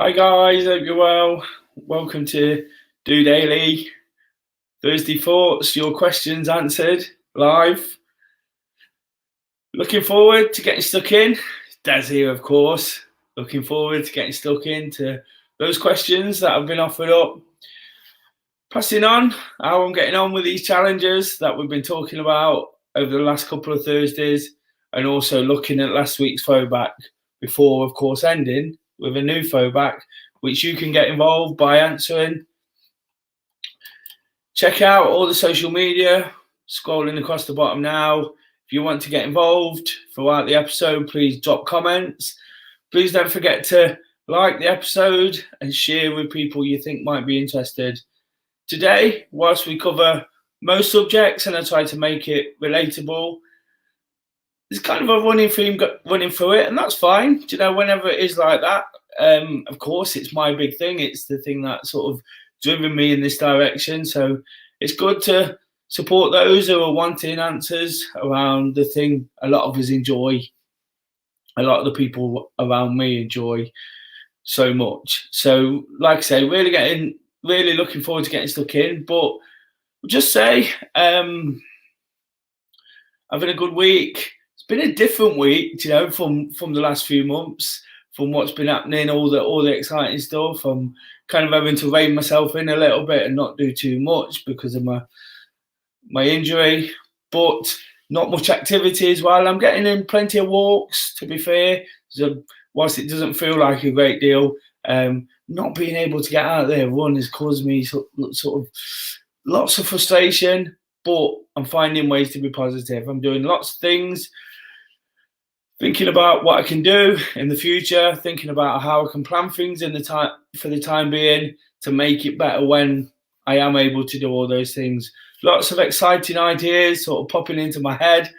Hi guys, hope you're well. Welcome to DOdaily. Thursday thoughts, your questions answered live. Looking forward to getting stuck in. Des here, of course. Looking forward to getting stuck into those questions that have been offered up. Passing on how I'm getting on with these challenges that we've been talking about over the last couple of Thursdays, and also looking at last week's throwback before, of course, ending with a new throwback, which you can get involved by answering. Check out all the social media, scrolling across the bottom now. If you want to get involved throughout the episode, please drop comments. Please don't forget to like the episode and share with people you think might be interested. Today, whilst we cover most subjects and I try to make it relatable, there's kind of a running theme running through it, and that's fine. Whenever it is like that, of course, it's my big thing. It's the thing that sort of driven me in this direction. So it's good to support those who are wanting answers around the thing a lot of us enjoy. A lot of the people around me enjoy so much. So, like I say, really looking forward to getting stuck in. But just say, having a good week. It's been a different week, from the last few months, from what's been happening, all the exciting stuff. I'm kind of having to rein myself in a little bit and not do too much because of my injury, but not much activity as well. I'm getting in plenty of walks, to be fair. So whilst it doesn't feel like a great deal, not being able to get out there and run has caused me sort of lots of frustration, but I'm finding ways to be positive. I'm doing lots of things, thinking about what I can do in the future, thinking about how I can plan things for the time being to make it better when I am able to do all those things. Lots of exciting ideas sort of popping into my head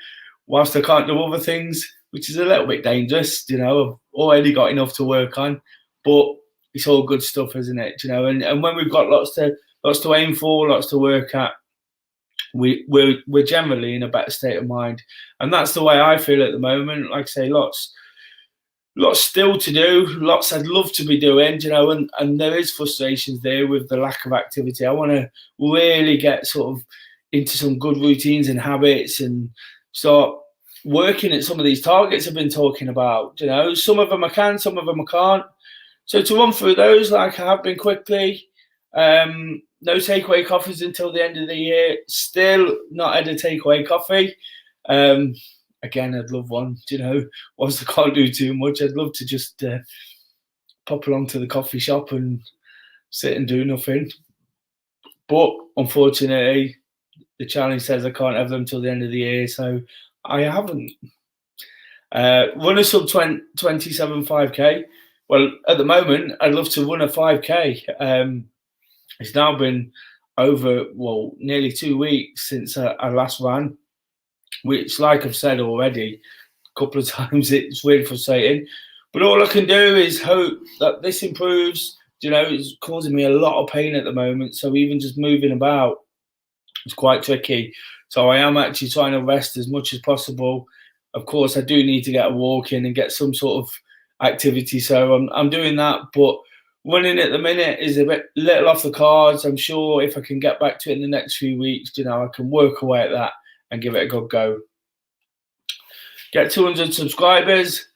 whilst I can't do other things, which is a little bit dangerous. I've already got enough to work on, but it's all good stuff, isn't it? And when we've got lots to aim for, lots to work at, we're generally in a better state of mind, and that's the way I feel at the moment. Like I say, lots still to do, lots I'd love to be doing, and there is frustrations there with the lack of activity. I want to really get sort of into some good routines and habits and start working at some of these targets I've been talking about. Some of them I can, some of them I can't. So to run through those like I have been quickly. No takeaway coffees until the end of the year. Still not had a takeaway coffee. Again, I'd love one. Whilst I can't do too much, I'd love to just pop along to the coffee shop and sit and do nothing. But unfortunately, the challenge says I can't have them till the end of the year, so I haven't. Run a sub 27 5K. Well, at the moment, I'd love to run a 5K. It's now been over, nearly 2 weeks since I last ran, which, like I've said already a couple of times, it's really frustrating. But all I can do is hope that this improves. It's causing me a lot of pain at the moment. So even just moving about is quite tricky. So I am actually trying to rest as much as possible. Of course, I do need to get a walk in and get some sort of activity. So I'm doing that. But running at the minute is a little off the cards. I'm sure if I can get back to it in the next few weeks, I can work away at that and give it a good go. Get 200 subscribers.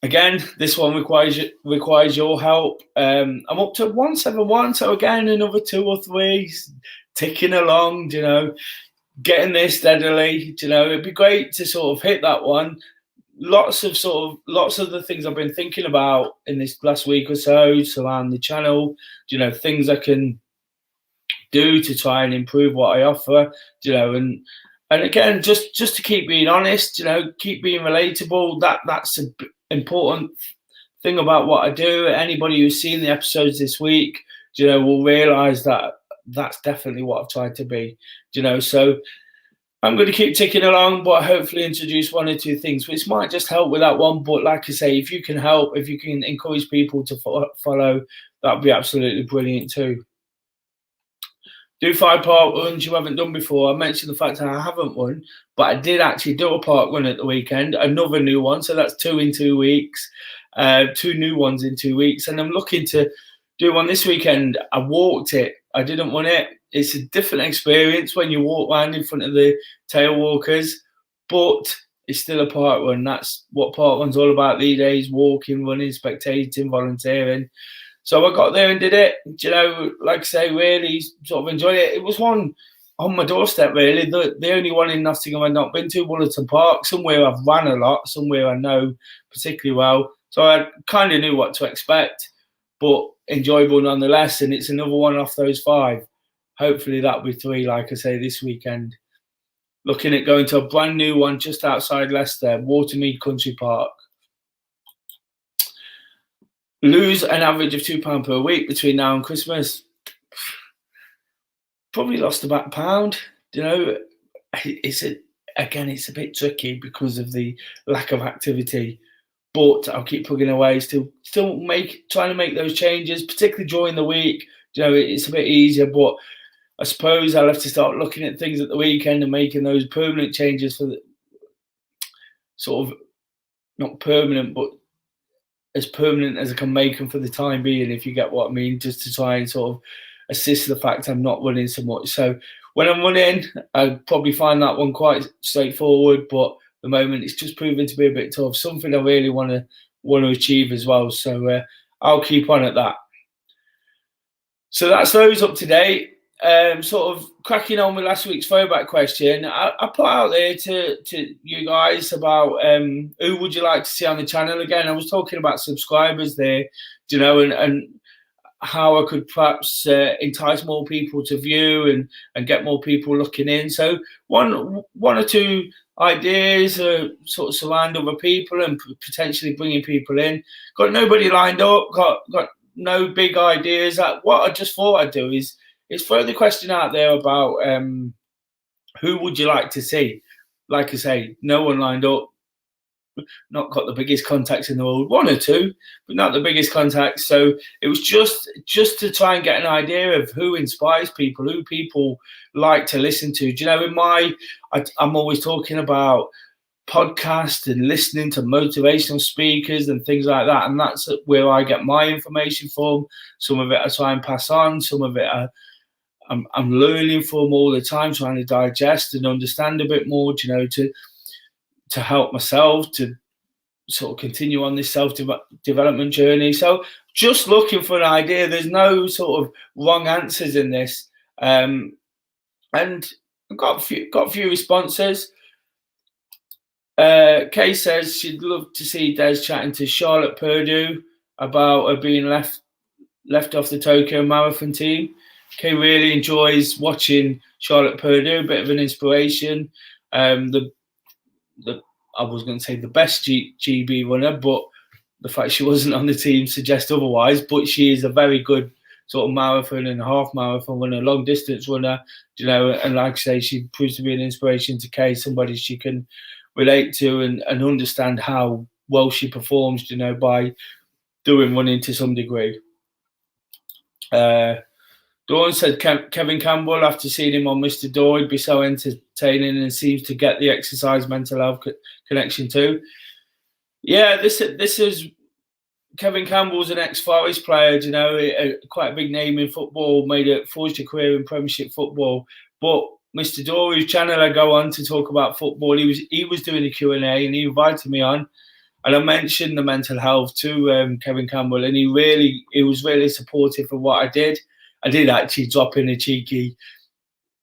Again, this one requires your help. I'm up to 171, so again, another 2 or 3 ticking along, getting there steadily. It'd be great to sort of hit that one. Lots of the things I've been thinking about in this last week or so surround the channel, things I can do to try and improve what I offer, and again, just to keep being honest, keep being relatable. That's an important thing about what I do. Anybody who's seen the episodes this week, will realise that that's definitely what I've tried to be, so I'm going to keep ticking along, but hopefully introduce 1 or 2 things, which might just help with that one. But like I say, if you can help, if you can encourage people to follow, that'd be absolutely brilliant too. Do 5 park runs you haven't done before. I mentioned the fact that I haven't run, but I did actually do a park run at the weekend, another new one. So that's 2 in 2 weeks. 2 new ones in 2 weeks, and I'm looking to do one this weekend. I walked it. I didn't run it. It's a different experience when you walk around in front of the tail walkers, but it's still a park run. That's what park run's all about these days: walking, running, spectating, volunteering. So I got there and did it. Like I say, really sort of enjoyed it. It was one on my doorstep, really. The only one in Nottingham I've not been to, Woollerton Park, somewhere I've ran a lot, somewhere I know particularly well. So I kind of knew what to expect, but enjoyable nonetheless. And it's another one off those 5. Hopefully that'll be 3, like I say, this weekend. Looking at going to a brand new one just outside Leicester, Watermead Country Park. Lose an average of £2 per week between now and Christmas. Probably lost about £1. It's a bit tricky because of the lack of activity, but I'll keep plugging away, still trying to make those changes, particularly during the week. It's a bit easier, but I suppose I'll have to start looking at things at the weekend and making those permanent changes for the sort of, not permanent, but as permanent as I can make them for the time being, if you get what I mean, just to try and sort of assist the fact I'm not running so much. So when I'm running, I probably find that one quite straightforward, but at the moment it's just proving to be a bit tough. Something I really want to achieve as well. So I'll keep on at that. So that's those up to date. Sort of cracking on with last week's throwback question, I put out there to you guys about who would you like to see on the channel again. I was talking about subscribers there, and how I could perhaps entice more people to view and get more people looking in. So one or two ideas sort of surround other people and potentially bringing people in. Got nobody lined up. Got no big ideas. What I just thought I'd do is throw the question out there about who would you like to see. Like I say, no one lined up. Not got the biggest contacts in the world, 1 or 2, but not the biggest contacts. So it was just to try and get an idea of who inspires people, who people like to listen to. I'm always talking about podcasts and listening to motivational speakers and things like that, and that's where I get my information from. Some of it I try and pass on, some of it I'm learning from all the time, trying to digest and understand a bit more, to help myself to sort of continue on this self-development journey. So just looking for an idea. There's no sort of wrong answers in this. And I've got a few responses. Kay says she'd love to see Des chatting to Charlotte Purdue about her being left off the Tokyo Marathon team. Kay really enjoys watching Charlotte Purdue, a bit of an inspiration. I was going to say the best GB runner, but the fact she wasn't on the team suggests otherwise. But she is a very good sort of marathon and half marathon runner, long distance runner, and like I say, she proves to be an inspiration to Kay, somebody she can relate to and understand how well she performs, by doing running to some degree. Dawn said Kevin Campbell, after seeing him on Mr. Daw, he'd be so entertaining and seems to get the exercise mental health connection too. Yeah, this is Kevin Campbell's an ex-Forest player, quite a big name in football, forged a career in Premiership football. But Mr. Daw, whose channel I go on to talk about football, he was doing a Q&A and he invited me on. And I mentioned the mental health to Kevin Campbell, and he was really supportive of what I did. I did actually drop in a cheeky,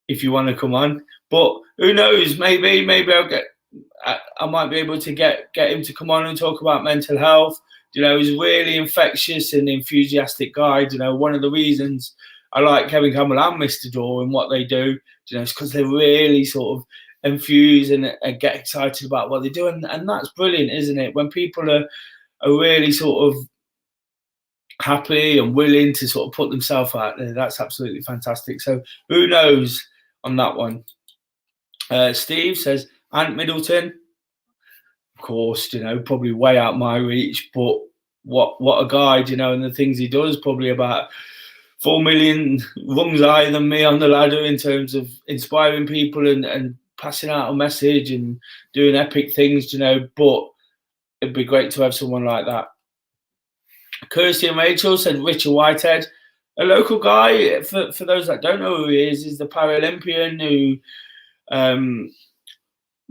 if you want to come on. But who knows? Maybe I might be able to get him to come on and talk about mental health. He's a really infectious and enthusiastic guy. One of the reasons I like Kevin Campbell and Mr. Daw and what they do, is because they're really sort of enthused and get excited about what they do. And that's brilliant, isn't it? When people are really sort of happy and willing to sort of put themselves out there, that's absolutely fantastic. So who knows on that one. Steve says Ant Middleton, of course, probably way out my reach, but what a guy, and the things he does, probably about 4 million rungs higher than me on the ladder in terms of inspiring people and passing out a message and doing epic things, but it'd be great to have someone like that. Kirsty and Rachel said Richard Whitehead, a local guy. For those that don't know who he is the Paralympian who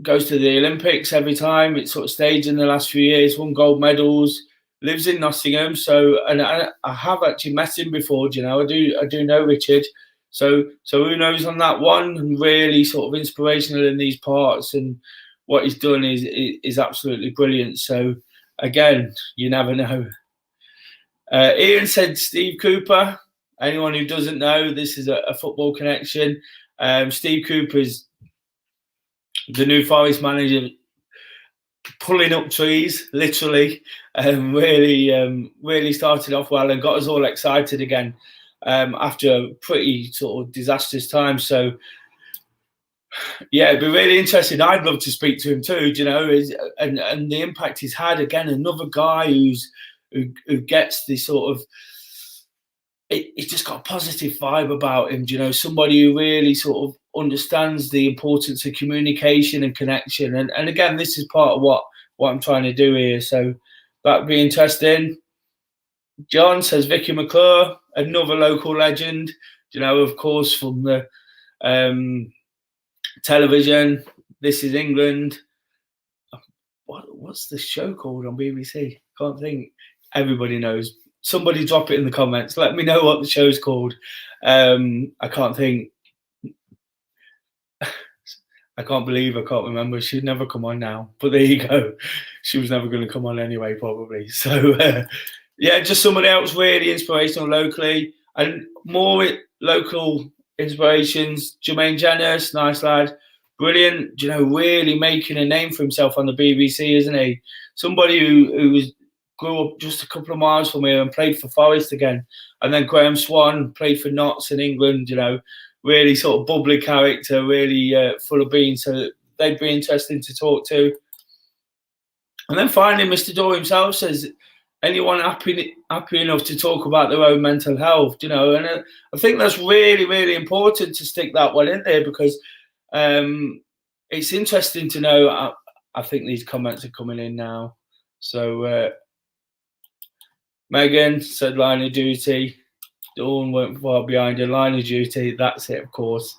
goes to the Olympics every time. It's sort of staged in the last few years, won gold medals, lives in Nottingham. So, and I have actually met him before. You know, I do know Richard. So who knows on that one? And really sort of inspirational in these parts, and what he's done is absolutely brilliant. So again, you never know. Ian said Steve Cooper. Anyone who doesn't know, this is a football connection. Steve Cooper is the New Forest manager, pulling up trees, literally. Really started off well and got us all excited again after a pretty sort of disastrous time. So, yeah, it'd be really interesting. I'd love to speak to him too, you know, and the impact he's had. Again, another guy who gets the sort of, he's just got a positive vibe about him, you know, somebody who really sort of understands the importance of communication and connection. And again, this is part of what I'm trying to do here. So that'd be interesting. John says Vicky McClure, another local legend, you know, of course, from the television. This is England. What's the show called on BBC? Can't think. Everybody knows. Somebody drop it in the comments. Let me know what the show's called. I can't think. I can't believe I can't remember. She'd never come on now. But there you go. She was never going to come on anyway, probably. So, yeah, just somebody else really inspirational locally. And more local inspirations. Jermaine Jennings, nice lad. Brilliant. You know, really making a name for himself on the BBC, isn't he? Somebody who grew up just a couple of miles from here and played for Forest again. And then Graham Swan played for Notts in England, you know. Really sort of bubbly character, really full of beans. So they'd be interesting to talk to. And then finally, Mr. Daw himself says, anyone happy enough to talk about their own mental health, you know? And I think that's really, really important to stick that one in there, because it's interesting to know. I think these comments are coming in now. So Megan said line of duty. Dawn went far behind a line of duty. That's it, of course.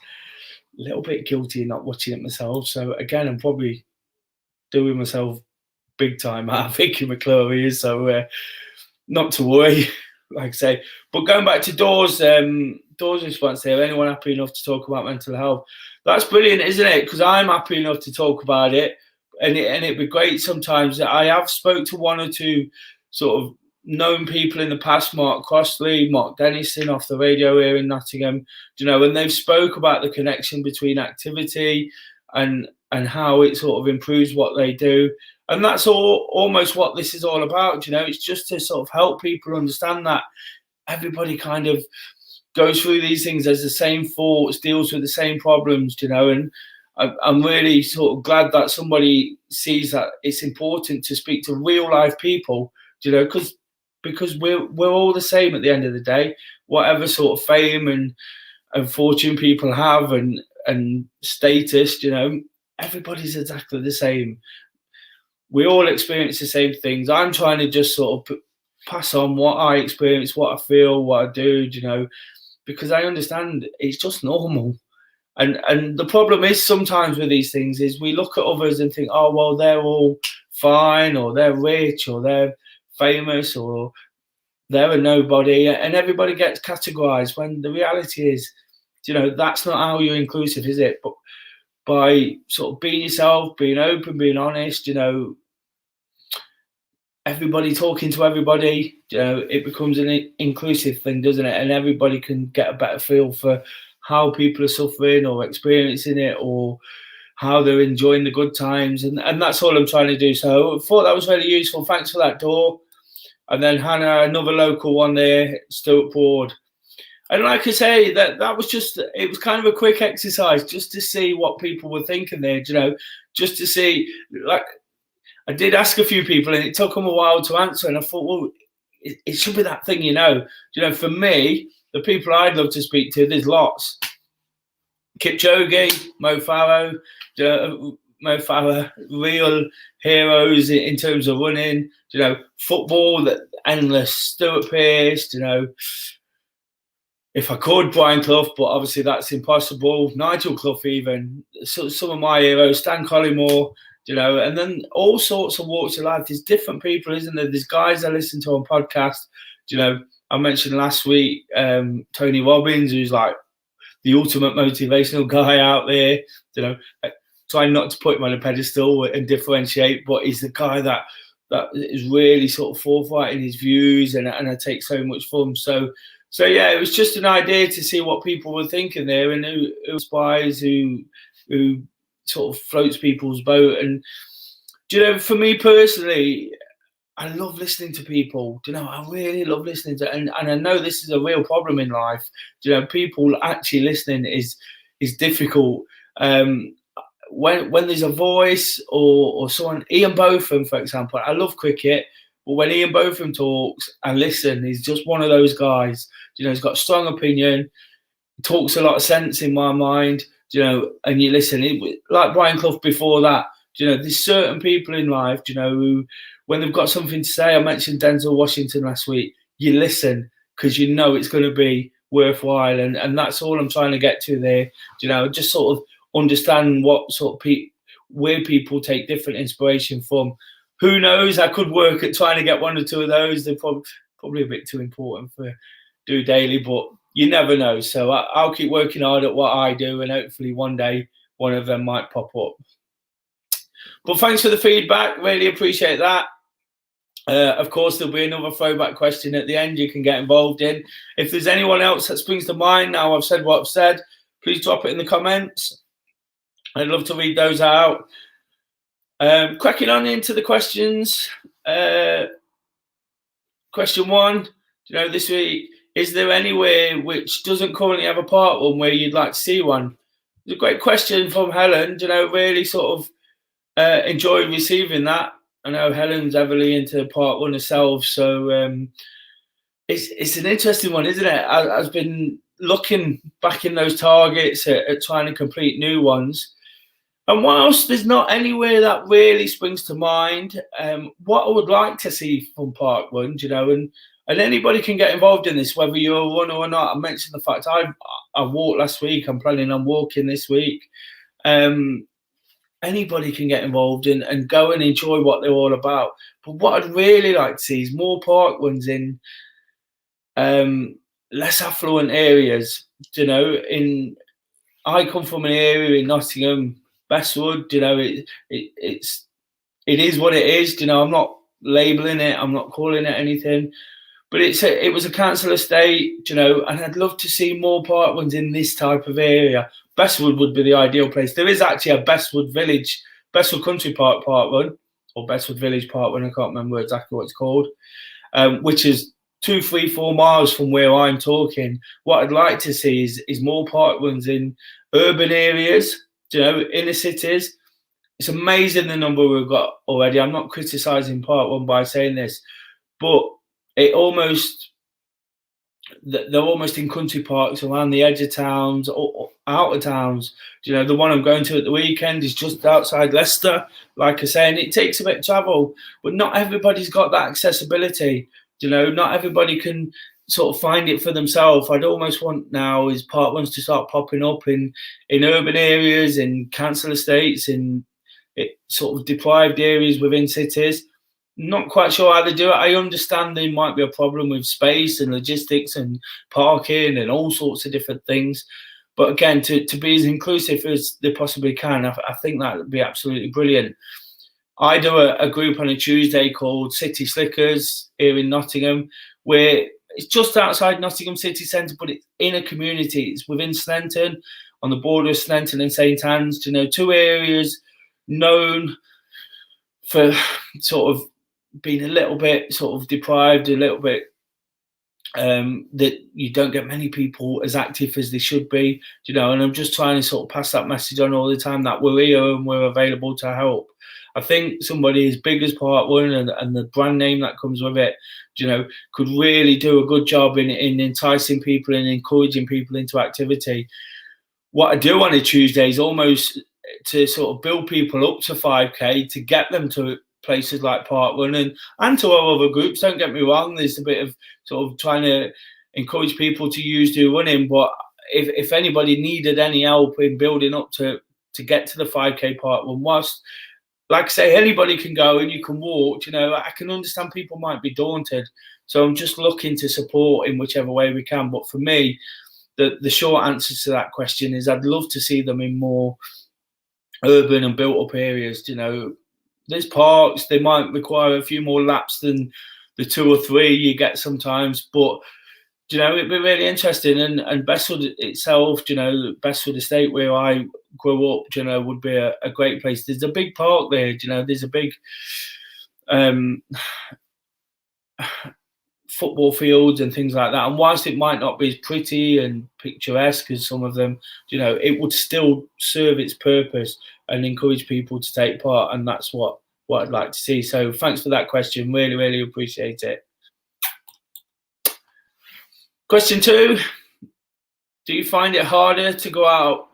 A little bit guilty not watching it myself. So again, I'm probably doing myself big time out of Vicky McClure here. So not to worry, like I say. But going back to Daw's response there, anyone happy enough to talk about mental health? That's brilliant, isn't it? Because I'm happy enough to talk about it. And it'd be great sometimes. I have spoke to one or two sort of known people in the past, Mark Crossley, Mark Dennison off the radio here in Nottingham, you know, and they've spoke about the connection between activity and how it sort of improves what they do. And that's almost what this is all about, you know. It's just to sort of help people understand that everybody kind of goes through these things, has the same thoughts, deals with the same problems, you know. And I'm really sort of glad that somebody sees that it's important to speak to real life people, you know, because we're all the same at the end of the day. Whatever sort of fame and fortune people have and status, you know, everybody's exactly the same. We all experience the same things. I'm trying to just sort of pass on what I experience, what I feel, what I do, you know, because I understand it's just normal. And the problem is sometimes with these things is we look at others and think, oh, well, they're all fine, or they're rich, or they're famous, or they're a nobody, and everybody gets categorized, when the reality is, you know, that's not how you're inclusive, is it? But by sort of being yourself, being open, being honest, you know, everybody talking to everybody, you know, it becomes an inclusive thing, doesn't it? And everybody can get a better feel for how people are suffering or experiencing it, or how they're enjoying the good times. And that's all I'm trying to do. So I thought that was really useful. Thanks for that, Daw. And then Hannah, another local one there, Stoke Broad. And like I say, that was just, it was kind of a quick exercise just to see what people were thinking there, you know, just to see, like, I did ask a few people and it took them a while to answer. And I thought, well, it should be that thing, you know. You know, for me, the people I'd love to speak to, there's lots. Kipchoge, Mo Farah, Mo Farah, real heroes in terms of running. Football, that endless Stuart Pearce. If I could, Brian Clough, but obviously that's impossible. Nigel Clough, even some of my heroes, Stan Collymore. And then all sorts of walks of life. There's different people, isn't there? There's guys I listen to on podcasts. I mentioned last week Tony Robbins, who's like the ultimate motivational guy out there. Trying not to put him on a pedestal and differentiate, but he's the guy that is really sort of forthright in his views, and I take so much from. So yeah, it was just an idea to see what people were thinking there, and who inspires, who sort of floats people's boat. And for me personally, I love listening to people. I really love listening to, and I know this is a real problem in life. People actually listening is difficult. When there's a voice or someone, Ian Botham, for example, I love cricket, but when Ian Botham talks, I listen. He's just one of those guys. He's got a strong opinion, talks a lot of sense in my mind. And you listen. Like Brian Clough before that. There's certain people in life, who, when they've got something to say, I mentioned Denzel Washington last week, you listen because it's going to be worthwhile. And that's all I'm trying to get to there. Just sort of understand what sort of where people take different inspiration from. Who knows? I could work at trying to get one or two of those. They're probably a bit too important for DOdaily, but you never know. So I'll keep working hard at what I do, and hopefully one day one of them might pop up. But thanks for the feedback. Really appreciate that. Of course, there'll be another throwback question at the end you can get involved in. If there's anyone else that springs to mind now I've said what I've said, please drop it in the comments. I'd love to read those out. Cracking on into the questions. Question 1, this week, is there anywhere which doesn't currently have a part one where you'd like to see one? It's a great question from Helen. Really sort of enjoy receiving that. I know Helen's heavily into part one herself, so it's an interesting one, isn't it? I've been looking back in those targets at trying to complete new ones. And whilst there's not anywhere that really springs to mind, what I would like to see from Park One, and anybody can get involved in this, whether you're a runner or not. I mentioned the fact I walked last week. I'm planning on walking this week. Anybody can get involved and go and enjoy what they're all about. But what I'd really like to see is more Park Ones in less affluent areas. I come from an area in Nottingham, Bestwood. It is what it is. I'm not labelling it. I'm not calling it anything. But it was a council estate. And I'd love to see more Park Ones in this type of area. Bestwood would be the ideal place. There is actually a Bestwood Village, Bestwood Country Park Park Run, or Bestwood Village Park Run. I can't remember exactly what it's called, which is 2, 3, 4 miles from where I'm talking. What I'd like to see is more park runs in urban areas, inner cities. It's amazing the number we've got already. I'm not criticising Park One by saying this, but they're almost in country parks around the edge of towns or out of towns. The one I'm going to at the weekend is just outside Leicester, like I say, and it takes a bit of travel, but not everybody's got that accessibility. Not everybody can sort of find it for themselves. I'd almost want now is Park Ones to start popping up in urban areas, in council estates, in sort of deprived areas within cities. Not quite sure how they do it. I understand there might be a problem with space and logistics and parking and all sorts of different things. But again, to be as inclusive as they possibly can, I think that would be absolutely brilliant. I do a group on a Tuesday called City Slickers here in Nottingham, where it's just outside Nottingham city centre, but it's in a community. It's within Sneinton, on the border of Sneinton and St Anne's. 2 areas known for sort of being a little bit sort of deprived, a little bit that you don't get many people as active as they should be, and I'm just trying to sort of pass that message on all the time that we're here and we're available to help. I think somebody as big as Park One and the brand name that comes with it, could really do a good job in enticing people and encouraging people into activity. What I do on a Tuesday is almost to sort of build people up to 5K, to get them to places like Parkrun and to our other groups. Don't get me wrong, there's a bit of sort of trying to encourage people to use Do Running, but if anybody needed any help in building up to get to the 5K Parkrun, whilst, like I say, anybody can go and you can walk, you know, I can understand people might be daunted. So I'm just looking to support in whichever way we can. But for me, the short answer to that question is I'd love to see them in more urban and built up areas. You know, there's parks, they might require a few more laps than the 2 or 3 you get sometimes, but you know, it'd be really interesting. And Bestwood itself, you know, Bestwood Estate where I grew up, you know, would be a great place. There's a big park there, you know, there's a big football fields and things like that. And whilst it might not be as pretty and picturesque as some of them, you know, it would still serve its purpose and encourage people to take part. And that's what I'd like to see. So thanks for that question. Really, really appreciate it. Question 2, do you find it harder to go out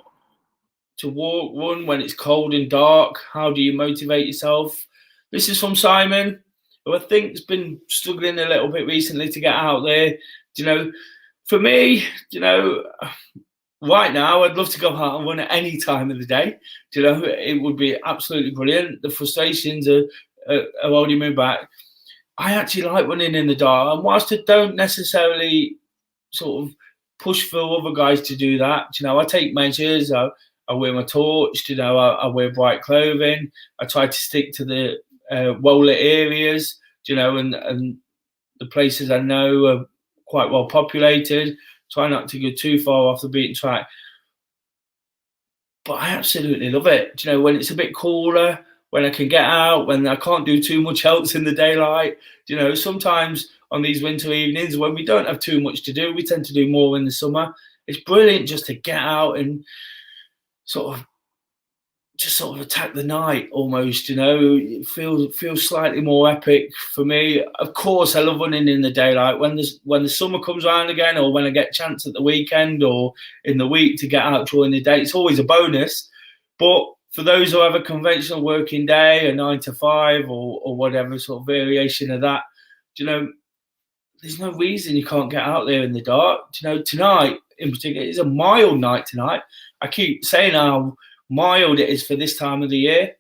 to walk, run when it's cold and dark? How do you motivate yourself? This is from Simon, who I think has been struggling a little bit recently to get out there. You know, for me, you know, right now, I'd love to go out and run at any time of the day. You know, it would be absolutely brilliant. The frustrations are holding me back. I actually like running in the dark. And whilst I don't necessarily sort of push for other guys to do that, you know, I take measures. I wear my torch, you know, I wear bright clothing. I try to stick to the well-lit areas, you know, and the places I know are quite well populated. Try not to go too far off the beaten track. But I absolutely love it. You know, when it's a bit cooler, when I can get out, when I can't do too much else in the daylight. You know, sometimes on these winter evenings when we don't have too much to do, we tend to do more in the summer. It's brilliant just to get out and sort of attack the night almost, you know. It feels slightly more epic for me. Of course, I love running in the daylight. When the summer comes around again, or when I get a chance at the weekend or in the week to get out during the day, it's always a bonus. But for those who have a conventional working day, a 9 to 5 or whatever sort of variation of that, you know, there's no reason you can't get out there in the dark. You know, tonight in particular, it's a mild night tonight. I keep saying how mild it is for this time of the year.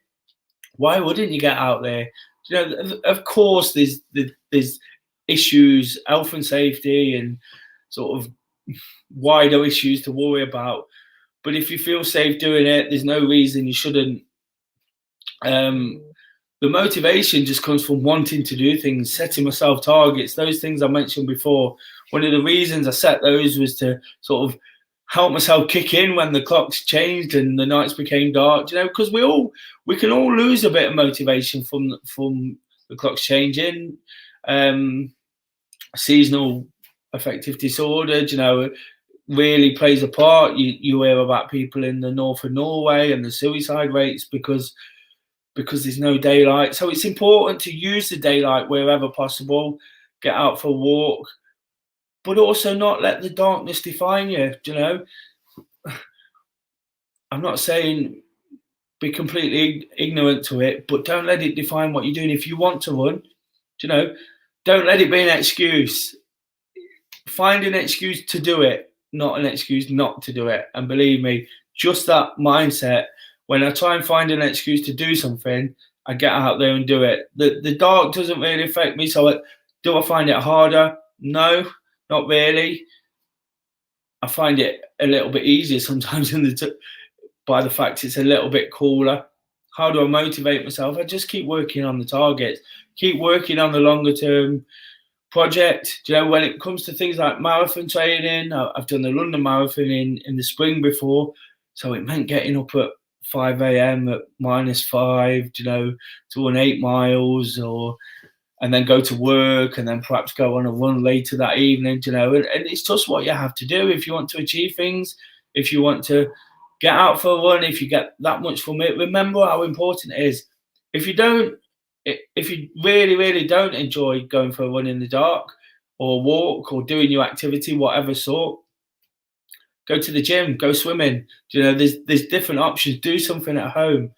Why wouldn't you get out there? You know, of course, there's issues, health and safety, and sort of wider issues to worry about. But if you feel safe doing it, there's no reason you shouldn't. The motivation just comes from wanting to do things, setting myself targets, those things I mentioned before. One of the reasons I set those was to sort of help myself kick in when the clocks changed and the nights became dark, you know, because we can all lose a bit of motivation from the clocks changing. Seasonal affective disorder, you know, really plays a part. You hear about people in the north of Norway and the suicide rates because there's no daylight. So it's important to use the daylight wherever possible, get out for a walk, but also not let the darkness define you, you know. I'm not saying be completely ignorant to it, but don't let it define what you're doing. If you want to run, you know, don't let it be an excuse. Find an excuse to do it, not an excuse not to do it. And believe me, just that mindset, when I try and find an excuse to do something, I get out there and do it. The dark doesn't really affect me. So do I find it harder? No, not really. I find it a little bit easier sometimes by the fact it's a little bit cooler. How do I motivate myself? I just keep working on the targets, keep working on the longer term project. You know, when it comes to things like marathon training, I've done the London Marathon in the spring before. So it meant getting up at 5 a.m. at -5, you know, to run 8 miles and then go to work and then perhaps go on a run later that evening, you know, and it's just what you have to do if you want to achieve things, if you want to get out for a run, if you get that much from it. Remember how important it is. If you really, really don't enjoy going for a run in the dark or walk or doing your activity, whatever sort, go to the gym, go swimming. There's different options. Do something at home.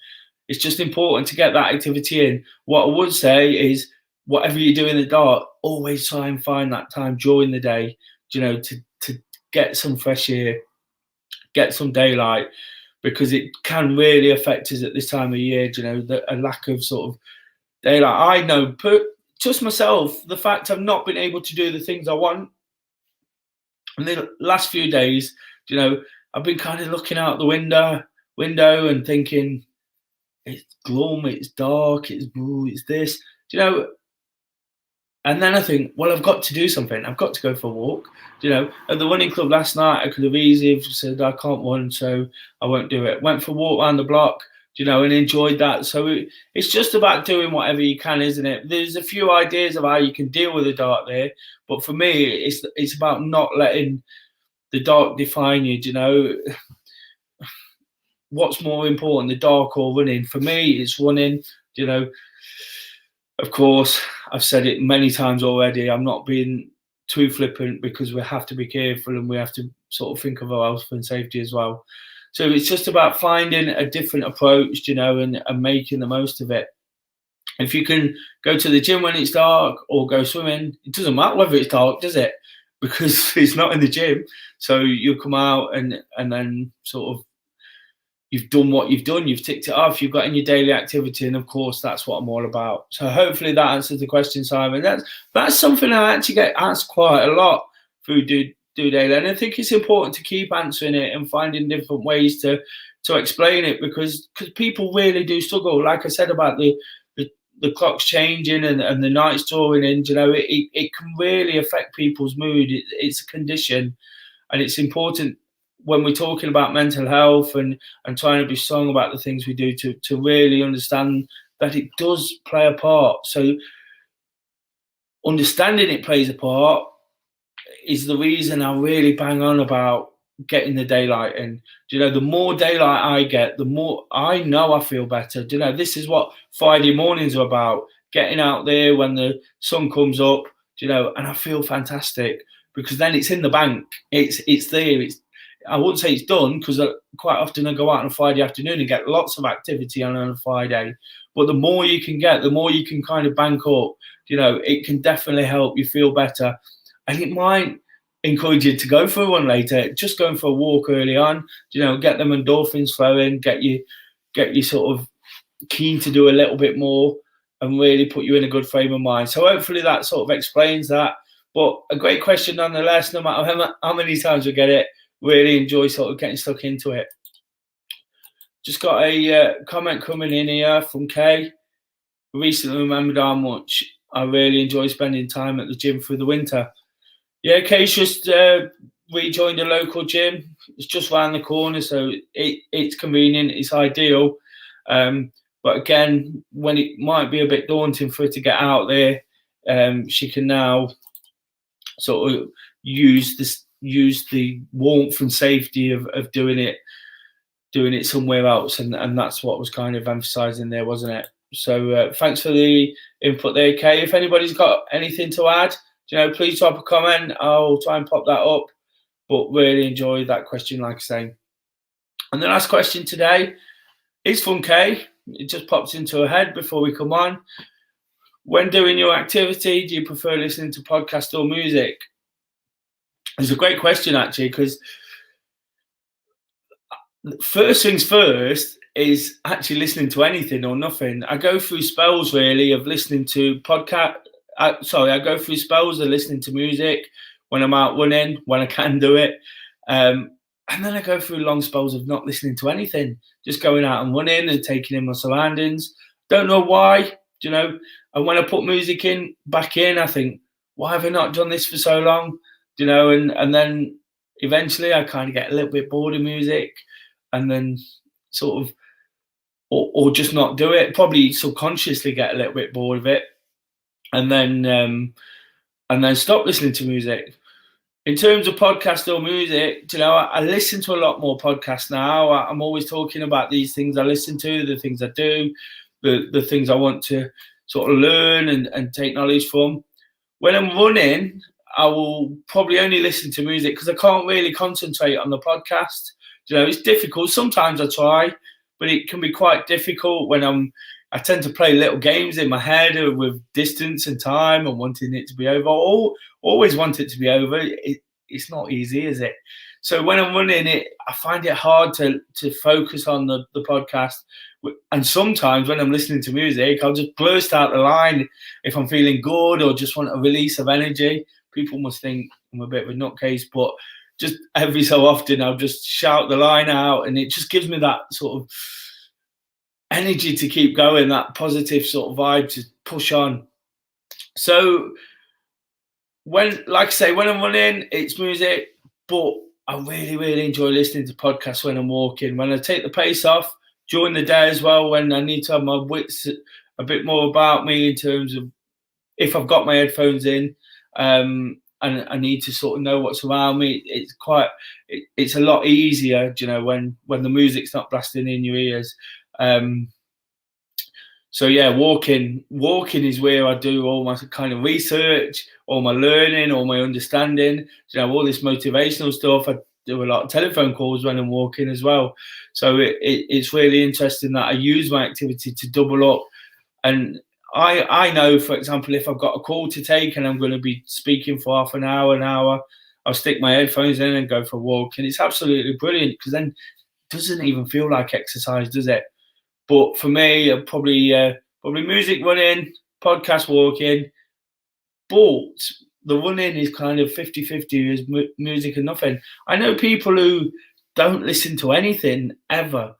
It's just important to get that activity in. What I would say is, whatever you do in the dark, always try and find that time during the day, to get some fresh air, get some daylight, because it can really affect us at this time of year. A lack of sort of daylight. I know, just myself, the fact I've not been able to do the things I want in the last few days. I've been kind of looking out the window and thinking, it's glum, it's dark, it's this, and then I think, well, I've got to do something. I've got to go for a walk. At the running club last night, I could have easily said I can't run, so I won't do it. Went for a walk around the block, and enjoyed that. So it's just about doing whatever you can, isn't it? There's a few ideas of how you can deal with the dark there, but for me, it's about not letting the dark define you. What's more important, the dark or running? For me, it's running. Of course, I've said it many times already. I'm not being too flippant, because we have to be careful and we have to sort of think of our health and safety as well. So it's just about finding a different approach, and making the most of it. If you can go to the gym when it's dark or go swimming, it doesn't matter whether it's dark, does it? Because it's not in the gym. So you'll come out and then sort of, you've done what you've done, you've ticked it off, you've got in your daily activity, and of course that's what I'm all about. So hopefully that answers the question, Simon. That's something I actually get asked quite a lot through DOdaily, and I think it's important to keep answering it and finding different ways to explain it, because people really do struggle. Like I said about the clocks changing and the nights drawing in, it can really affect people's mood. It's a condition, and it's important when we're talking about mental health and trying to be strong about the things we do to really understand that it does play a part. So understanding it plays a part is the reason I really bang on about getting the daylight in. The more daylight I get, the more I know I feel better. This is what Friday mornings are about, getting out there when the sun comes up, and I feel fantastic, because then it's in the bank. It's there. I wouldn't say it's done, because quite often I go out on a Friday afternoon and get lots of activity on a Friday. But the more you can get, the more you can kind of bank up. It can definitely help you feel better. And it might encourage you to go for a run later, just going for a walk early on, get them endorphins flowing, get you sort of keen to do a little bit more, and really put you in a good frame of mind. So hopefully that sort of explains that. But a great question nonetheless, no matter how many times we get it. Really enjoy sort of getting stuck into it. Just got a comment coming in here from Kay. Recently remembered how much I really enjoy spending time at the gym through the winter. Yeah, Kay's just rejoined a local gym. It's just around the corner, so it's convenient, it's ideal. But again, when it might be a bit daunting for her to get out there, she can now sort of use the warmth and safety of doing it somewhere else, and that's what was kind of emphasizing there, wasn't it? So thanks for the input there, Kay. If anybody's got anything to add, please drop a comment. I'll try and pop that up. But really enjoyed that question, like I say. And the last question today is from Kay. It just pops into her head before we come on. When doing your activity, do you prefer listening to podcast or music? It's a great question, actually, because first things first is actually listening to anything or nothing. I go through spells, really, of listening to podcast. I go through spells of listening to music when I'm out running, when I can do it. And then I go through long spells of not listening to anything, just going out and running and taking in my surroundings. Don't know why, And when I put music back in, I think, why have I not done this for so long? And then eventually I kind of get a little bit bored of music, and then sort of, or just not do it. Probably subconsciously get a little bit bored of it, and then stop listening to music. In terms of podcast or music, I listen to a lot more podcasts now. I'm always talking about these things I listen to, the things I do, the things I want to sort of learn and take knowledge from. When I'm running, I will probably only listen to music because I can't really concentrate on the podcast. It's difficult. Sometimes I try, but it can be quite difficult when I tend to play little games in my head with distance and time and wanting it to be over. Always want it to be over. It's not easy, is it? So when I'm running it, I find it hard to focus on the podcast. And sometimes when I'm listening to music, I'll just burst out the line if I'm feeling good or just want a release of energy. People must think I'm a bit of a nutcase, but just every so often I'll just shout the line out, and it just gives me that sort of energy to keep going, that positive sort of vibe to push on. So when I'm running, it's music, but I really, really enjoy listening to podcasts when I'm walking. When I take the pace off during the day as well, when I need to have my wits a bit more about me in terms of if I've got my headphones in, and I need to sort of know what's around me. It's a lot easier, when the music's not blasting in your ears. So yeah, walking is where I do all my kind of research, all my learning, all my understanding, all this motivational stuff. I do a lot of telephone calls when I'm walking as well. So it's really interesting that I use my activity to double up. And I know, for example, if I've got a call to take and I'm going to be speaking for half an hour, I'll stick my headphones in and go for a walk. And it's absolutely brilliant because then it doesn't even feel like exercise, does it? But for me, probably music running, podcast walking. But the running is kind of 50-50 is music and nothing. I know people who don't listen to anything ever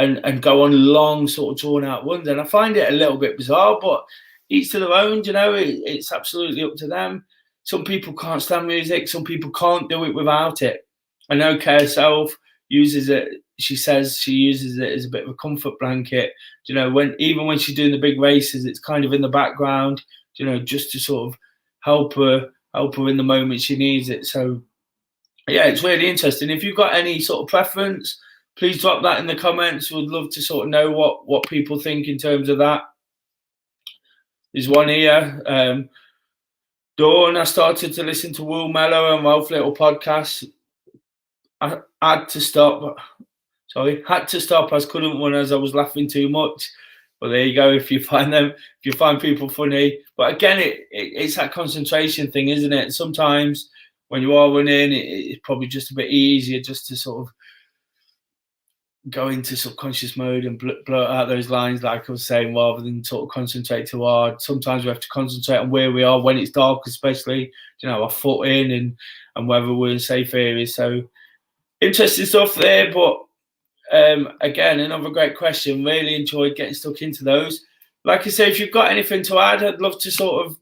and go on long sort of drawn out runs. And I find it a little bit bizarre, but each to their own, it's absolutely up to them. Some people can't stand music. Some people can't do it without it. I know Kay herself uses it. She says she uses it as a bit of a comfort blanket. Even when she's doing the big races, it's kind of in the background, just to sort of help her in the moment she needs it. So yeah, it's really interesting. If you've got any sort of preference, please drop that in the comments. We'd love to sort of know what people think in terms of that. There's one here. Dawn, I started to listen to Will Mellow and Ralph Little podcasts. I had to stop as couldn't run as I was laughing too much. Well, there you go. If you find people funny, but again, it's that concentration thing, isn't it? Sometimes when you are running, it's probably just a bit easier just to sort of go into subconscious mode and blurt out those lines, like I was saying, rather than sort of concentrate too hard. Sometimes we have to concentrate on where we are when it's dark, especially, our footing and whether we're in safe areas. So interesting stuff there, but again, another great question. Really enjoyed getting stuck into those. Like I say, if you've got anything to add, I'd love to sort of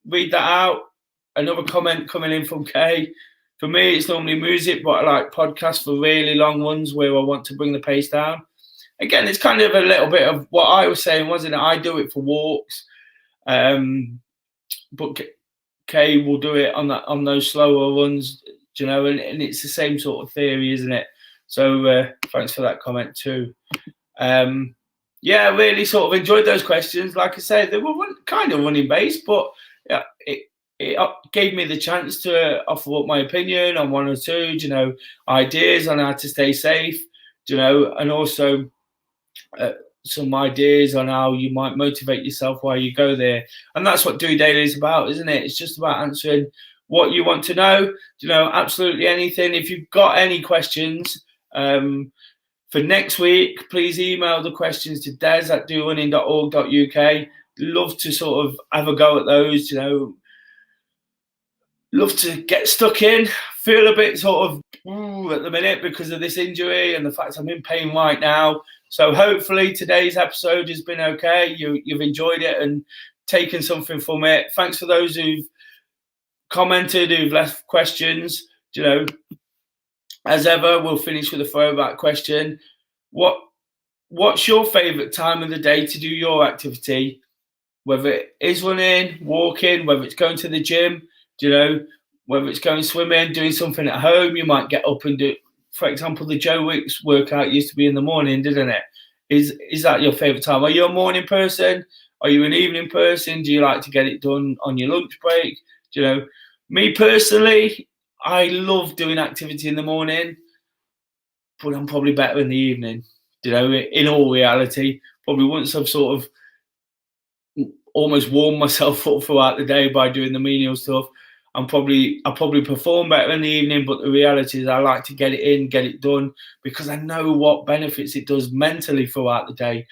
read that out. Another comment coming in from Kay. For me, it's normally music, but I like podcasts for really long ones where I want to bring the pace down. Again, it's kind of a little bit of what I was saying, wasn't it? I do it for walks, but Kay will do it on those slower runs, and it's the same sort of theory, isn't it? So thanks for that comment too. Yeah, I really sort of enjoyed those questions. Like I said, they were kind of running based, but yeah, it gave me the chance to offer up my opinion on one or two, ideas on how to stay safe, and also some ideas on how you might motivate yourself while you go there. And that's what DOdaily is about, isn't it? It's just about answering what you want to know, absolutely anything. If you've got any questions for next week, please email the questions to des@dorunning.org.uk. Love to sort of have a go at those, love to get stuck in. Feel a bit sort of at the minute because of this injury and the fact I'm in pain right now. So hopefully today's episode has been okay. You've enjoyed it and taken something from it. Thanks for those who've commented, who've left questions. As ever, we'll finish with a throwback question. What's your favourite time of the day to do your activity? Whether it is running, walking, whether it's going to the gym, whether it's going swimming, doing something at home, you might get up and do. For example, the Joe Wicks workout used to be in the morning, didn't it? Is that your favourite time? Are you a morning person? Are you an evening person? Do you like to get it done on your lunch break? Me personally, I love doing activity in the morning, but I'm probably better in the evening. In all reality, probably once I've sort of almost warm myself up throughout the day by doing the menial stuff, I probably perform better in the evening. But the reality is I like to get it in, get it done, because I know what benefits it does mentally throughout the day.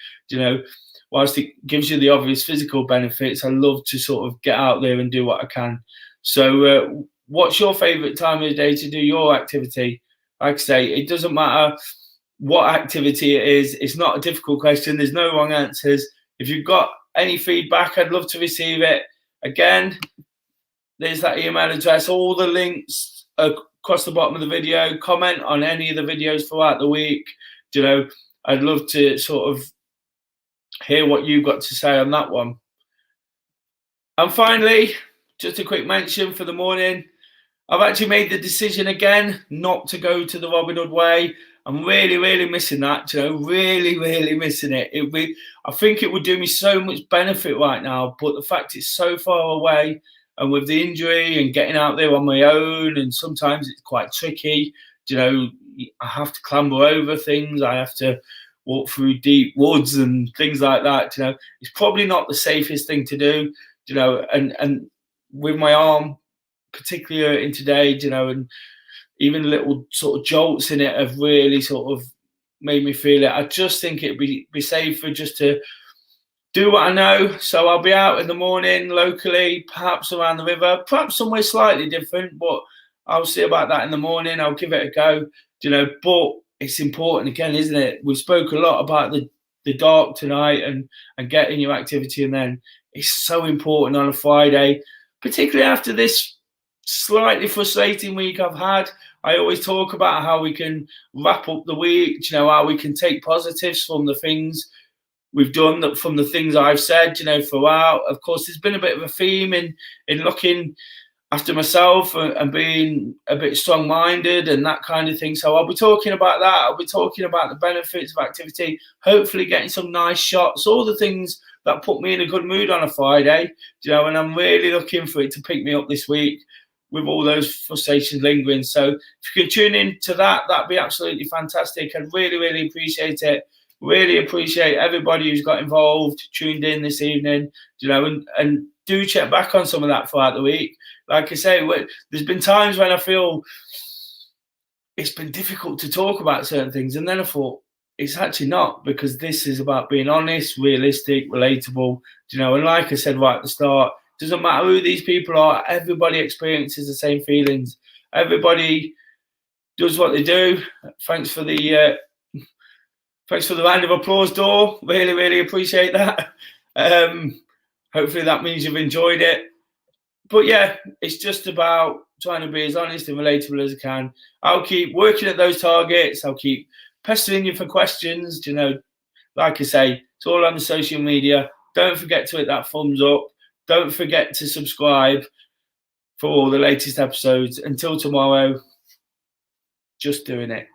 Whilst it gives you the obvious physical benefits, I love to sort of get out there and do what I can. So what's your favorite time of the day to do your activity? Like I say, it doesn't matter what activity it is. It's not a difficult question. There's no wrong answers. If you've got any feedback, I'd love to receive it. Again, there's that email address, all the links across the bottom of the video. Comment on any of the videos throughout the week. I'd love to sort of hear what you've got to say on that one. And finally, just a quick mention for the morning. I've actually made the decision again not to go to the Robin Hood Way. I'm really, really missing that, really, really missing it. I think it would do me so much benefit right now, but the fact it's so far away, and with the injury and getting out there on my own, and sometimes it's quite tricky. I have to clamber over things. I have to walk through deep woods and things like that. It's probably not the safest thing to do. And with my arm, particularly in today, and even little sort of jolts in it have really sort of made me feel it. I just think it'd be safer just to do what I know. So I'll be out in the morning locally, perhaps around the river, perhaps somewhere slightly different, but I'll see about that in the morning. I'll give it a go, but it's important again, isn't it? We spoke a lot about the dark tonight and getting your activity, and then it's so important on a Friday, particularly after this slightly frustrating week I've had. I always talk about how we can wrap up the week, how we can take positives from the things we've done, from the things I've said, throughout. Of course, there's been a bit of a theme in looking after myself and being a bit strong-minded and that kind of thing. So I'll be talking about that. I'll be talking about the benefits of activity, hopefully getting some nice shots, all the things that put me in a good mood on a Friday, and I'm really looking for it to pick me up this week with all those frustrations lingering. So if you can tune in to that, that'd be absolutely fantastic. I'd really, really appreciate it. Really appreciate everybody who's got involved, tuned in this evening, and do check back on some of that throughout the week. Like I say, there's been times when I feel it's been difficult to talk about certain things, and then I thought it's actually not, because this is about being honest, realistic, relatable, and like I said right at the start, doesn't matter who these people are, everybody experiences the same feelings. Everybody does what they do. Thanks for the round of applause, Dor. Really, really appreciate that. Hopefully that means you've enjoyed it. But yeah, it's just about trying to be as honest and relatable as I can. I'll keep working at those targets. I'll keep pestering you for questions. Like I say, it's all on the social media. Don't forget to hit that thumbs up. Don't forget to subscribe for all the latest episodes. Until tomorrow, just doing it.